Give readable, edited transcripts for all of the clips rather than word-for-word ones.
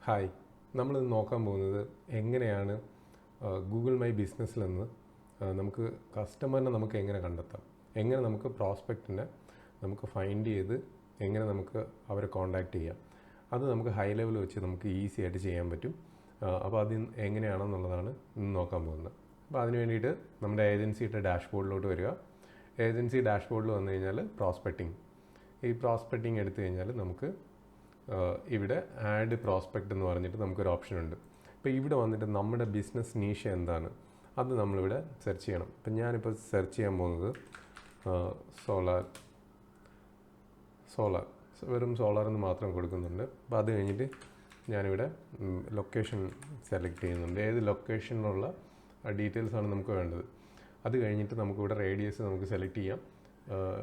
Hi, നമ്മളിന്ന് നോക്കാൻ പോകുന്നത് എങ്ങനെയാണ് ഗൂഗിൾ മൈ ബിസിനസ്സിൽ നിന്ന് നമുക്ക് കസ്റ്റമറിനെ നമുക്ക് എങ്ങനെ കണ്ടെത്താം, എങ്ങനെ നമുക്ക് പ്രോസ്പെക്റ്റിനെ നമുക്ക് ഫൈൻഡ് ചെയ്ത് എങ്ങനെ നമുക്ക് അവരെ കോൺടാക്റ്റ് ചെയ്യാം. അത് നമുക്ക് ഹൈ ലെവൽ വെച്ച് നമുക്ക് ഈസി ആയിട്ട് ചെയ്യാൻ പറ്റും. അപ്പോൾ അത് എങ്ങനെയാണെന്നുള്ളതാണ് ഇന്ന് നോക്കാൻ പോകുന്നത്. അപ്പോൾ അതിന് വേണ്ടിയിട്ട് നമ്മുടെ ഏജൻസിയുടെ ഡാഷ്ബോർഡിലോട്ട് വരിക. ഏജൻസി ഡാഷ്ബോർഡിൽ വന്നു കഴിഞ്ഞാൽ ഈ പ്രോസ്പെക്റ്റിംഗ് എടുത്തു കഴിഞ്ഞാൽ നമുക്ക് ഇവിടെ ആഡ് പ്രോസ്പെക്റ്റ് എന്ന് പറഞ്ഞിട്ട് നമുക്കൊരു ഓപ്ഷൻ ഉണ്ട്. അപ്പോൾ ഇവിടെ വന്നിട്ട് നമ്മുടെ ബിസിനസ് നീഷ എന്താണ് അത് നമ്മളിവിടെ സെർച്ച് ചെയ്യണം. അപ്പം ഞാനിപ്പോൾ സെർച്ച് ചെയ്യാൻ പോകുന്നത് സോളാർ വെറും സോളാർ എന്ന് മാത്രം കൊടുക്കുന്നുണ്ട്. അപ്പോൾ അത് കഴിഞ്ഞിട്ട് ഞാനിവിടെ ലൊക്കേഷൻ സെലക്ട് ചെയ്യുന്നുണ്ട്. ഏത് ലൊക്കേഷനിലുള്ള ഡീറ്റെയിൽസാണ് നമുക്ക് വേണ്ടത്. അത് കഴിഞ്ഞിട്ട് നമുക്കിവിടെ റേഡിയസ് നമുക്ക് സെലക്ട് ചെയ്യാം.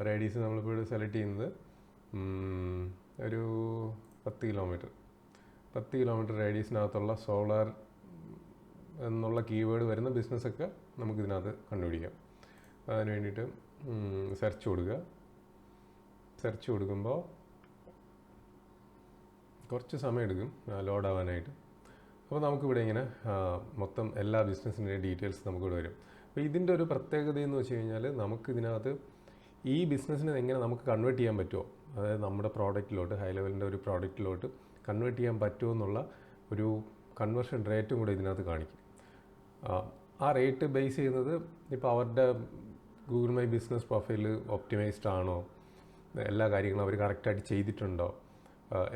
റേഡിയസ് നമ്മളിപ്പോൾ ഇവിടെ സെലക്ട് ചെയ്യുന്നത് ഒരു 10 കിലോമീറ്റർ റേഡിയസിനകത്തുള്ള സോളാർ എന്നുള്ള കീവേഡ് വരുന്ന ബിസിനസ്സൊക്കെ നമുക്കിതിനകത്ത് കണ്ടുപിടിക്കാം. അതിന് വേണ്ടിയിട്ട് സെർച്ച് കൊടുക്കുമ്പോൾ കുറച്ച് സമയം എടുക്കും ലോഡ് ആവാനായിട്ട്. അപ്പോൾ നമുക്കിവിടെ ഇങ്ങനെ മൊത്തം എല്ലാ ബിസിനസ്സിൻ്റെ ഡീറ്റെയിൽസ് നമുക്കിവിടെ വരും. അപ്പോൾ ഇതിൻ്റെ ഒരു പ്രത്യേകത എന്ന് വെച്ച് കഴിഞ്ഞാൽ നമുക്കിതിനകത്ത് ഈ ബിസിനസ്സിനെ എങ്ങനെ നമുക്ക് കൺവേർട്ട് ചെയ്യാൻ പറ്റുമോ, അതായത് നമ്മുടെ പ്രോഡക്റ്റിലോട്ട് ഹൈ ലെവലിൻ്റെ ഒരു പ്രോഡക്റ്റിലോട്ട് കൺവേർട്ട് ചെയ്യാൻ പറ്റുമോ എന്നുള്ള ഒരു കൺവേർഷൻ റേറ്റും കൂടെ ഇതിനകത്ത് കാണിക്കും. ആ റേറ്റ് ബേസ് ചെയ്യുന്നത് ഇപ്പോൾ അവരുടെ Google my business profile optimised ആണോ, എല്ലാ കാര്യങ്ങളും അവർ കറക്റ്റായിട്ട് ചെയ്തിട്ടുണ്ടോ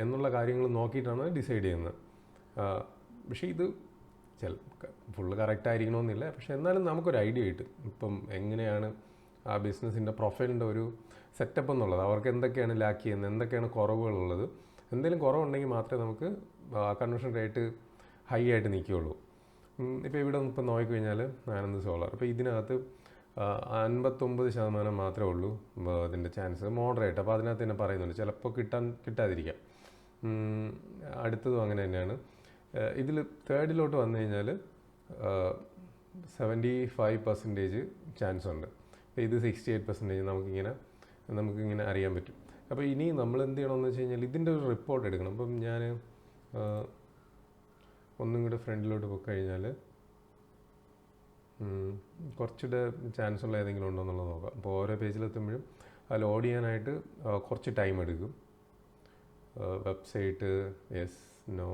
എന്നുള്ള കാര്യങ്ങൾ നോക്കിയിട്ടാണ് ഡിസൈഡ് ചെയ്യുന്നത്. പക്ഷേ ഇത് ഫുള്ള് കറക്റ്റ് ആയിരിക്കണമെന്നില്ല. പക്ഷേ എന്നാലും നമുക്കൊരു ഐഡിയ കിട്ടും ഇപ്പം എങ്ങനെയാണ് ആ ബിസിനസ്സിൻ്റെ പ്രൊഫൈലിൻ്റെ ഒരു സെറ്റപ്പ് എന്നുള്ളത്, അവർക്ക് എന്തൊക്കെയാണ് ലാക്ക് ചെയ്യുന്നത്, എന്തൊക്കെയാണ് കുറവുകളുള്ളത്. എന്തെങ്കിലും കുറവുണ്ടെങ്കിൽ മാത്രമേ നമുക്ക് ആ കൺവേർഷൻ റേറ്റ് ഹൈ ആയിട്ട് നിൽക്കുകയുള്ളൂ. ഇപ്പോൾ ഇവിടെ ഇപ്പം നോക്കിക്കഴിഞ്ഞാൽ ആനന്ദ് സോളാർ, ഇപ്പോൾ ഇതിനകത്ത് 59% മാത്രമേ ഉള്ളൂ അതിൻ്റെ ചാൻസ് മോഡറേറ്റ്. അപ്പോൾ അതിനകത്ത് തന്നെ പറയുന്നുണ്ട് ചിലപ്പോൾ കിട്ടാതിരിക്കാം. അടുത്തതും അങ്ങനെ തന്നെയാണ്. ഇതിൽ തേർഡിലോട്ട് വന്നു കഴിഞ്ഞാൽ 75% ചാൻസ് ഉണ്ട്. അപ്പോൾ ഇത് 68% നമുക്കിങ്ങനെ അറിയാൻ പറ്റും. അപ്പോൾ ഇനി നമ്മൾ എന്ത് ചെയ്യണമെന്ന് വെച്ച് കഴിഞ്ഞാൽ ഇതിൻ്റെ ഒരു റിപ്പോർട്ട് എടുക്കണം. അപ്പം ഞാൻ ഒന്നും കൂടെ ഫ്രണ്ടിലോട്ട് പോയി കഴിഞ്ഞാൽ കുറച്ചുകൂടെ ചാൻസ് ഉള്ള ഏതെങ്കിലും ഉണ്ടോ എന്നുള്ളത് നോക്കാം. അപ്പോൾ ഓരോ പേജിലെത്തുമ്പോഴും അത് ലോഡ് ചെയ്യാനായിട്ട് കുറച്ച് ടൈം എടുക്കും. വെബ്സൈറ്റ് യെസ് നോ,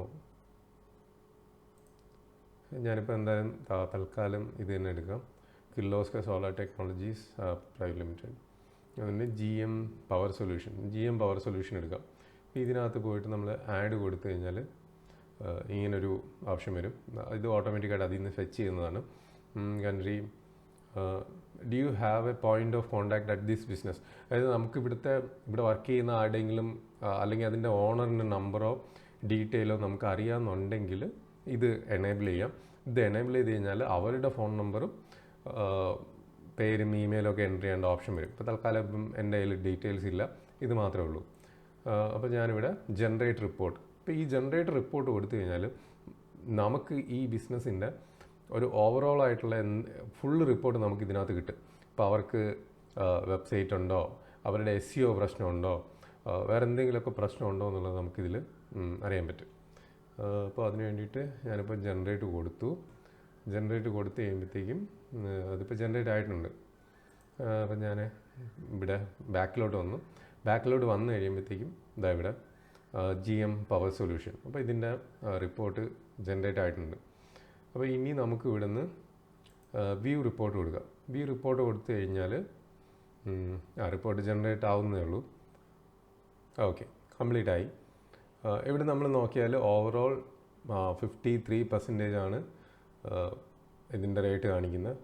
ഞാനിപ്പോൾ എന്തായാലും തൽക്കാലം ഇത് തന്നെ എടുക്കാം. Kirloskar solar technologies private limited, അതിൻ്റെ GM പവർ സൊല്യൂഷൻ എടുക്കാം. ഇതിനകത്ത് പോയിട്ട് നമ്മൾ ആഡ് കൊടുത്തു കഴിഞ്ഞാൽ ഇങ്ങനൊരു ഓപ്ഷൻ വരും. ഇത് ഓട്ടോമാറ്റിക്കായിട്ട് അതിൽ നിന്ന് ഫെച്ച് ചെയ്യുന്നതാണ്. Country do you have A point of contact at this business, അതായത് നമുക്ക് ഇവിടെ വർക്ക് ചെയ്യുന്ന ആരുടെയെങ്കിലും അല്ലെങ്കിൽ അതിൻ്റെ ഓണറിൻ്റെ നമ്പറോ ഡീറ്റെയിലോ നമുക്ക് അറിയാമെന്നുണ്ടെങ്കിൽ ഇത് എനേബിൾ ചെയ്യാം. ഇത് എനേബിൾ ചെയ്ത് കഴിഞ്ഞാൽ അവരുടെ ഫോൺ നമ്പറും പേരും ഇമെയിലൊക്കെ എൻ്റർ ചെയ്യേണ്ട ഓപ്ഷൻ വരും. ഇപ്പോൾ തൽക്കാലം ഇപ്പം എൻ്റെ കയ്യിൽ ഡീറ്റെയിൽസ് ഇല്ല, ഇത് മാത്രമേ ഉള്ളൂ. അപ്പോൾ ഞാനിവിടെ ജനറേറ്റ് റിപ്പോർട്ട്, ഇപ്പോൾ ഈ ജനറേറ്റ് റിപ്പോർട്ട് കൊടുത്തു കഴിഞ്ഞാൽ നമുക്ക് ഈ ബിസിനസ്സിൻ്റെ ഒരു ഓവറോൾ ആയിട്ടുള്ള ഫുൾ റിപ്പോർട്ട് നമുക്ക് ഇതിനകത്ത് കിട്ടും. ഇപ്പോൾ അവർക്ക് വെബ്സൈറ്റ് ഉണ്ടോ, അവരുടെ SEO പ്രശ്നമുണ്ടോ, വേറെ എന്തെങ്കിലുമൊക്കെ പ്രശ്നമുണ്ടോ എന്നുള്ളത് നമുക്കിതിൽ അറിയാൻ പറ്റും. അപ്പോൾ അതിന് വേണ്ടിയിട്ട് ഞാനിപ്പോൾ ജനറേറ്റ് കൊടുത്തു കഴിയുമ്പോഴത്തേക്കും അതിപ്പോൾ ജനറേറ്റ് ആയിട്ടുണ്ട്. അപ്പം ഞാൻ ഇവിടെ ബാക്കിലോട്ട് വന്നു കഴിയുമ്പോഴത്തേക്കും ഇതാ ഇവിടെ GM പവർ സൊല്യൂഷൻ, അപ്പോൾ ഇതിൻ്റെ റിപ്പോർട്ട് ജനറേറ്റ് ആയിട്ടുണ്ട്. അപ്പോൾ ഇനി നമുക്ക് ഇവിടെ നിന്ന് വ്യൂ റിപ്പോർട്ട് കൊടുക്കാം. വ്യൂ റിപ്പോർട്ട് കൊടുത്തു കഴിഞ്ഞാൽ റിപ്പോർട്ട് ജനറേറ്റ് ആവുന്നേ ഉള്ളൂ. ഓക്കെ, കംപ്ലീറ്റ് ആയി. ഇവിടെ നമ്മൾ നോക്കിയാൽ ഓവറോൾ 53% ആണ് ഇതിൻ്റെ റേറ്റ് കാണിക്കുന്നത്.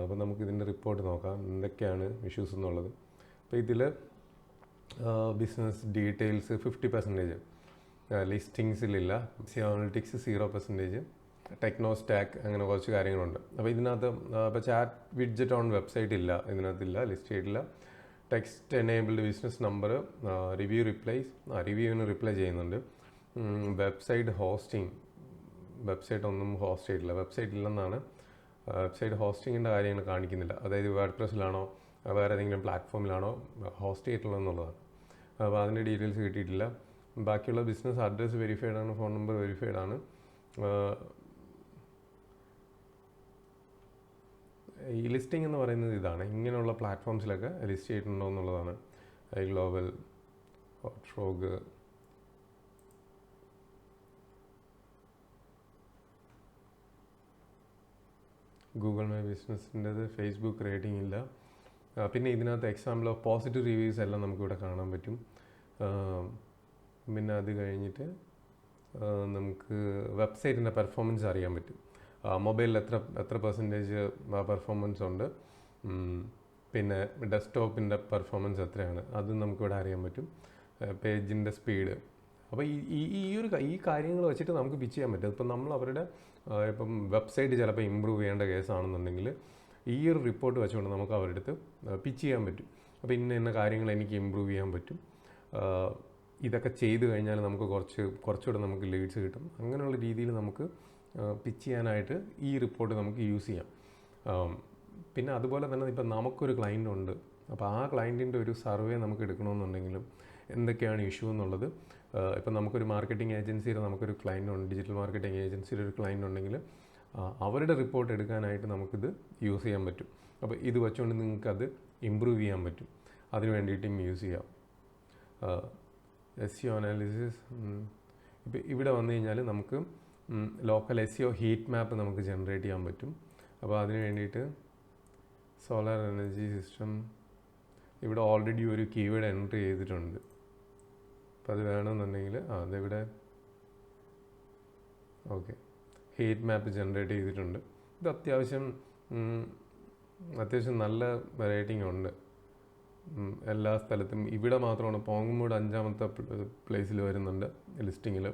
അപ്പോൾ നമുക്കിതിൻ്റെ റിപ്പോർട്ട് നോക്കാം എന്തൊക്കെയാണ് ഇഷ്യൂസ് എന്നുള്ളത്. അപ്പോൾ ഇതിൽ ബിസിനസ് ഡീറ്റെയിൽസ് 50%, ലിസ്റ്റിങ്സിലില്ല, അനലിറ്റിക്സ് 0%, ടെക്നോ സ്റ്റാക്ക്, അങ്ങനെ കുറച്ച് കാര്യങ്ങളുണ്ട്. അപ്പോൾ ഇതിനകത്ത് ഇപ്പോൾ ചാറ്റ് വിഡ്ജറ്റ് ഓൺ വെബ്സൈറ്റ് ഇല്ല, ഇതിനകത്തില്ല, ലിസ്റ്റ് ചെയ്തിട്ടില്ല. ടെക്സ്റ്റ് എനേബിൾഡ് ബിസിനസ് നമ്പർ, റിവ്യൂവിന് റിപ്ലൈ ചെയ്യുന്നുണ്ട്. വെബ്സൈറ്റ് ഹോസ്റ്റിംഗ്, വെബ്സൈറ്റ് ഒന്നും ഹോസ്റ്റ് ചെയ്തിട്ടില്ല, വെബ്സൈറ്റ് ഇല്ലെന്നാണ്. വെബ്സൈറ്റ് ഹോസ്റ്റിങ്ങിൻ്റെ കാര്യങ്ങൾ കാണിക്കുന്നില്ല, അതായത് വേർഡ്പ്രസ്സിലാണോ വേറെ ഏതെങ്കിലും പ്ലാറ്റ്ഫോമിലാണോ ഹോസ്റ്റ് ചെയ്തിട്ടുള്ളതെന്നുള്ളതാണ്. അപ്പോൾ അതിൻ്റെ ഡീറ്റെയിൽസ് കിട്ടിയിട്ടില്ല. ബാക്കിയുള്ള ബിസിനസ് അഡ്രസ്സ് വെരിഫൈഡ് ആണ്, ഫോൺ നമ്പർ വെരിഫൈഡ് ആണ്. ഈ ലിസ്റ്റിംഗ് എന്ന് പറയുന്നത് ഇതാണ്, ഇങ്ങനെയുള്ള പ്ലാറ്റ്ഫോംസിലൊക്കെ ലിസ്റ്റ് ചെയ്തിട്ടുണ്ടോ എന്നുള്ളതാണ്. ഗ്ലോബൽ, ഹോട്ട്ഫ്രോഗ്, ഗൂഗിൾ മൈ ബിസിനസ്സിൻ്റെത്, ഫേസ്ബുക്ക് റേറ്റിംഗ് ഇല്ല. പിന്നെ ഇതിനകത്ത് എക്സാമ്പിൾ ഓഫ് പോസിറ്റീവ് റിവ്യൂസ് എല്ലാം നമുക്കിവിടെ കാണാൻ പറ്റും. പിന്നെ അത് കഴിഞ്ഞിട്ട് നമുക്ക് വെബ്സൈറ്റിൻ്റെ പെർഫോമൻസ് അറിയാൻ പറ്റും. മൊബൈലിൽ എത്ര പെർസെൻറ്റേജ് പെർഫോമൻസ് ഉണ്ട്, പിന്നെ ഡെസ്ക്ടോപ്പിൻ്റെ പെർഫോമൻസ് എത്രയാണ്, അതും നമുക്കിവിടെ അറിയാൻ പറ്റും. പേജിൻ്റെ സ്പീഡ്. അപ്പോൾ ഈ കാര്യങ്ങൾ വെച്ചിട്ട് നമുക്ക് പിച്ച് ചെയ്യാൻ പറ്റും. ഇപ്പം നമ്മൾ അവരുടെ ഇപ്പം വെബ്സൈറ്റ് ചിലപ്പോൾ ഇമ്പ്രൂവ് ചെയ്യേണ്ട കേസാണെന്നുണ്ടെങ്കിൽ ഈ ഒരു റിപ്പോർട്ട് വെച്ചുകൊണ്ട് നമുക്ക് അവരുടെ അടുത്ത് പിച്ച് ചെയ്യാൻ പറ്റും. അപ്പോൾ ഇന്ന കാര്യങ്ങൾ എനിക്ക് ഇമ്പ്രൂവ് ചെയ്യാൻ പറ്റും, ഇതൊക്കെ ചെയ്ത് കഴിഞ്ഞാൽ നമുക്ക് കുറച്ചുകൂടെ നമുക്ക് ലീഡ്സ് കിട്ടും. അങ്ങനെയുള്ള രീതിയിൽ നമുക്ക് പിച്ച് ചെയ്യാനായിട്ട് ഈ റിപ്പോർട്ട് നമുക്ക് യൂസ് ചെയ്യാം. പിന്നെ അതുപോലെ തന്നെ ഇപ്പം നമുക്കൊരു ക്ലയൻ്റ് ഉണ്ട്, അപ്പോൾ ആ ക്ലയൻറ്റിൻ്റെ ഒരു സർവേ നമുക്ക് എടുക്കണമെന്നുണ്ടെങ്കിലും എന്തൊക്കെയാണ് ഇഷ്യൂ എന്നുള്ളത്, ഇപ്പം നമുക്കൊരു മാർക്കറ്റിംഗ് ഏജൻസിയിൽ നമുക്കൊരു ക്ലയൻ്റ് ഉണ്ട്, ഡിജിറ്റൽ മാർക്കറ്റിംഗ് ഏജൻസിയിൽ ഒരു ക്ലയൻ്റ് ഉണ്ടെങ്കിൽ അവരുടെ റിപ്പോർട്ട് എടുക്കാനായിട്ട് നമുക്കിത് യൂസ് ചെയ്യാൻ പറ്റും. അപ്പോൾ ഇത് വെച്ചുകൊണ്ട് നിങ്ങൾക്കത് ഇമ്പ്രൂവ് ചെയ്യാൻ പറ്റും. അതിന് വേണ്ടിയിട്ടും യൂസ് ചെയ്യാം. SEO analysis. ഇപ്പോൾ ഇവിടെ വന്നു കഴിഞ്ഞാൽ നമുക്ക് ലോക്കൽ SEO ഹീറ്റ് മാപ്പ് നമുക്ക് ജനറേറ്റ് ചെയ്യാൻ പറ്റും. അപ്പോൾ അതിന് വേണ്ടിയിട്ട് സോളാർ എനർജി സിസ്റ്റം ഇവിടെ ഓൾറെഡി ഒരു കീവേഡ് എൻട്രി ചെയ്തിട്ടുണ്ട്. അപ്പോൾ അത് വേണമെന്നുണ്ടെങ്കിൽ അതിവിടെ ഓക്കെ ഹീറ്റ് മാപ്പ് ജനറേറ്റ് ചെയ്തിട്ടുണ്ട്. ഇത് അത്യാവശ്യം നല്ല റേറ്റിംഗ് ഉണ്ട് എല്ലാ സ്ഥലത്തും. ഇവിടെ മാത്രമാണ് പോങ്ങുമൂട് 5ാമത്തെ പ്ലേസിൽ വരുന്നുണ്ട് ലിസ്റ്റിങ്ങിൽ.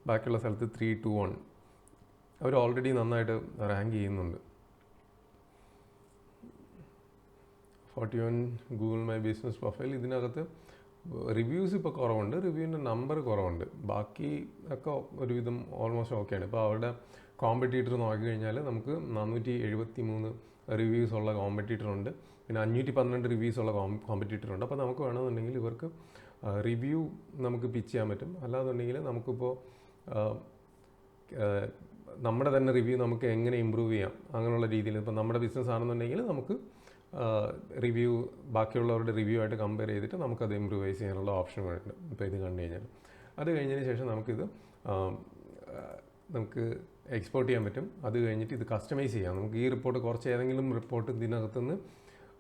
ബാക്കിയുള്ള സ്ഥലത്ത് 3, 2, 1 അവർ ഓൾറെഡി നന്നായിട്ട് റാങ്ക് ചെയ്യുന്നുണ്ട്. 41 ഗൂഗിൾ മൈ ബിസിനസ് പ്രൊഫൈൽ. ഇതിനകത്ത് റിവ്യൂസ് ഇപ്പോൾ കുറവുണ്ട്, റിവ്യൂവിൻ്റെ നമ്പർ കുറവുണ്ട്. ബാക്കി ഒക്കെ ഒരുവിധം ഓൾമോസ്റ്റ് ഓക്കെയാണ്. ഇപ്പോൾ അവരുടെ കോമ്പറ്റീറ്റർ നോക്കിക്കഴിഞ്ഞാൽ നമുക്ക് 473 റിവ്യൂസ് ഉള്ള കോമ്പറ്റീറ്റർ ഉണ്ട്, പിന്നെ 512 റിവ്യൂസ് ഉള്ള കോമ്പറ്റീറ്റർ ഉണ്ട്. അപ്പോൾ നമുക്ക് വേണമെന്നുണ്ടെങ്കിൽ ഇവർക്ക് റിവ്യൂ നമുക്ക് പിച്ച് ചെയ്യാൻ പറ്റും. അല്ലാന്നുണ്ടെങ്കിൽ നമുക്കിപ്പോൾ നമ്മുടെ തന്നെ റിവ്യൂ നമുക്ക് എങ്ങനെ ഇമ്പ്രൂവ് ചെയ്യാം അങ്ങനെയുള്ള രീതിയിൽ. ഇപ്പോൾ നമ്മുടെ ബിസിനസ് ആണെന്നുണ്ടെങ്കിൽ നമുക്ക് റിവ്യൂ ബാക്കിയുള്ളവരുടെ റിവ്യൂ ആയിട്ട് കമ്പയർ ചെയ്തിട്ട് നമുക്കത് ഇമ്പ്രൂവൈസ് ചെയ്യാനുള്ള ഓപ്ഷൻ ഉണ്ട്. ഇപ്പോൾ ഇത് കണ്ടു കഴിഞ്ഞാൽ അത് കഴിഞ്ഞതിന് ശേഷം നമുക്ക് എക്സ്പോർട്ട് ചെയ്യാൻ പറ്റും. അത് കഴിഞ്ഞിട്ട് ഇത് കസ്റ്റമൈസ് ചെയ്യാം. നമുക്ക് ഈ റിപ്പോർട്ട് ഏതെങ്കിലും റിപ്പോർട്ട് ഇതിനകത്തുനിന്ന്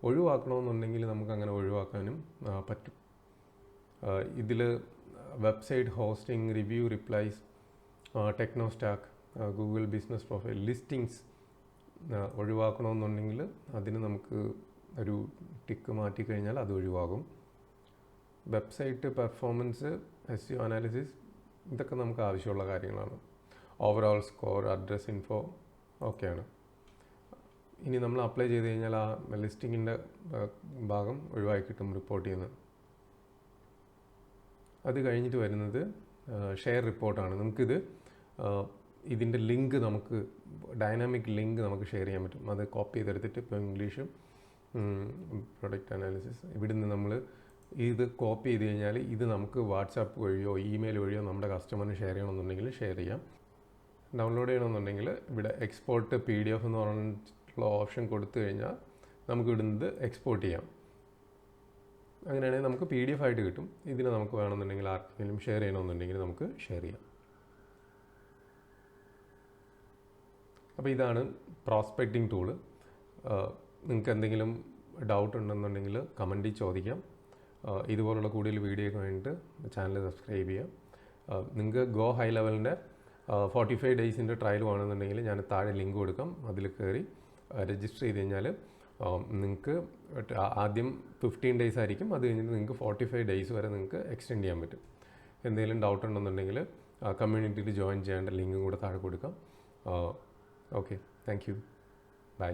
ഒഴിവാക്കണമെന്നുണ്ടെങ്കിൽ നമുക്ക് അങ്ങനെ ഒഴിവാക്കാനും പറ്റും. ഇതിൽ website hosting, review replies, techno stack, Google business profile, listings ഒഴിവാക്കണമെന്നുണ്ടെങ്കിൽ അതിന് നമുക്ക് ഒരു ടിക്ക് മാറ്റിക്കഴിഞ്ഞാൽ അത് ഒഴിവാകും. വെബ്സൈറ്റ് പെർഫോമൻസ്, SEO അനാലിസിസ്, ഇതൊക്കെ നമുക്ക് ആവശ്യമുള്ള കാര്യങ്ങളാണ്. ഓവറോൾ സ്കോർ, അഡ്രസ് ഇൻഫോ ഒക്കെയാണ്. ഇനി നമ്മൾ അപ്ലൈ ചെയ്ത് കഴിഞ്ഞാൽ ആ ലിസ്റ്റിങ്ങിൻ്റെ ഭാഗം ഒഴിവാക്കി കിട്ടും റിപ്പോർട്ട് ചെയ്യുന്നത്. അത് കഴിഞ്ഞിട്ട് വരുന്നത് ഷെയർ റിപ്പോർട്ടാണ്. നമുക്കിത് ഇതിൻ്റെ ലിങ്ക് നമുക്ക് ഡൈനാമിക് ലിങ്ക് നമുക്ക് ഷെയർ ചെയ്യാൻ പറ്റും. അത് കോപ്പി ചെയ്തെടുത്തിട്ട് ഇപ്പോൾ ഇംഗ്ലീഷും പ്രൊഡക്റ്റ് അനാലിസിസ് ഇവിടുന്ന് നമ്മൾ ഇത് കോപ്പി ചെയ്ത് കഴിഞ്ഞാൽ ഇത് നമുക്ക് വാട്സാപ്പ് വഴിയോ ഇമെയിൽ വഴിയോ നമ്മുടെ കസ്റ്റമറിന് ഷെയർ ചെയ്യണമെന്നുണ്ടെങ്കിൽ ഷെയർ ചെയ്യാം. ഡൗൺലോഡ് ചെയ്യണമെന്നുണ്ടെങ്കിൽ ഇവിടെ എക്സ്പോർട്ട് PDF എന്ന് പറഞ്ഞിട്ടുള്ള ഓപ്ഷൻ കൊടുത്തു കഴിഞ്ഞാൽ നമുക്ക് ഇവിടുന്ന് എക്സ്പോർട്ട് ചെയ്യാം. അങ്ങനെയാണെങ്കിൽ നമുക്ക് PDF ആയിട്ട് കിട്ടും. ഇതിന് നമുക്ക് വേണമെന്നുണ്ടെങ്കിൽ ആർക്കെങ്കിലും ഷെയർ ചെയ്യണമെന്നുണ്ടെങ്കിൽ നമുക്ക് ഷെയർ ചെയ്യാം. അപ്പോൾ ഇതാണ് പ്രോസ്പെക്റ്റിംഗ് ടൂള്. നിങ്ങൾക്ക് എന്തെങ്കിലും ഡൗട്ട് ഉണ്ടെന്നുണ്ടെങ്കിൽ കമൻറ്റിൽ ചോദിക്കാം. ഇതുപോലുള്ള കൂടുതൽ വീഡിയോയ്ക്ക് വേണ്ടിയിട്ട് ചാനൽ സബ്സ്ക്രൈബ് ചെയ്യാം. നിങ്ങൾക്ക് ഗോ ഹൈ ലെവലിൻ്റെ 45 ഡേയ്സിൻ്റെ ട്രയൽ വേണമെന്നുണ്ടെങ്കിൽ ഞാൻ താഴെ ലിങ്ക് കൊടുക്കാം. അതിൽ കയറി രജിസ്റ്റർ ചെയ്ത് കഴിഞ്ഞാൽ നിങ്ങൾക്ക് ആദ്യം 15 ഡേയ്സ് ആയിരിക്കും. അത് കഴിഞ്ഞിട്ട് നിങ്ങൾക്ക് 45 ഡേയ്സ് വരെ നിങ്ങൾക്ക് എക്സ്റ്റെൻഡ് ചെയ്യാൻ പറ്റും. എന്തെങ്കിലും ഡൗട്ട് ഉണ്ടെന്നുണ്ടെങ്കിൽ കമ്മ്യൂണിറ്റിയിൽ ജോയിൻ ചെയ്യേണ്ട ലിങ്കും കൂടെ താഴെ കൊടുക്കാം. Okay, thank you, by.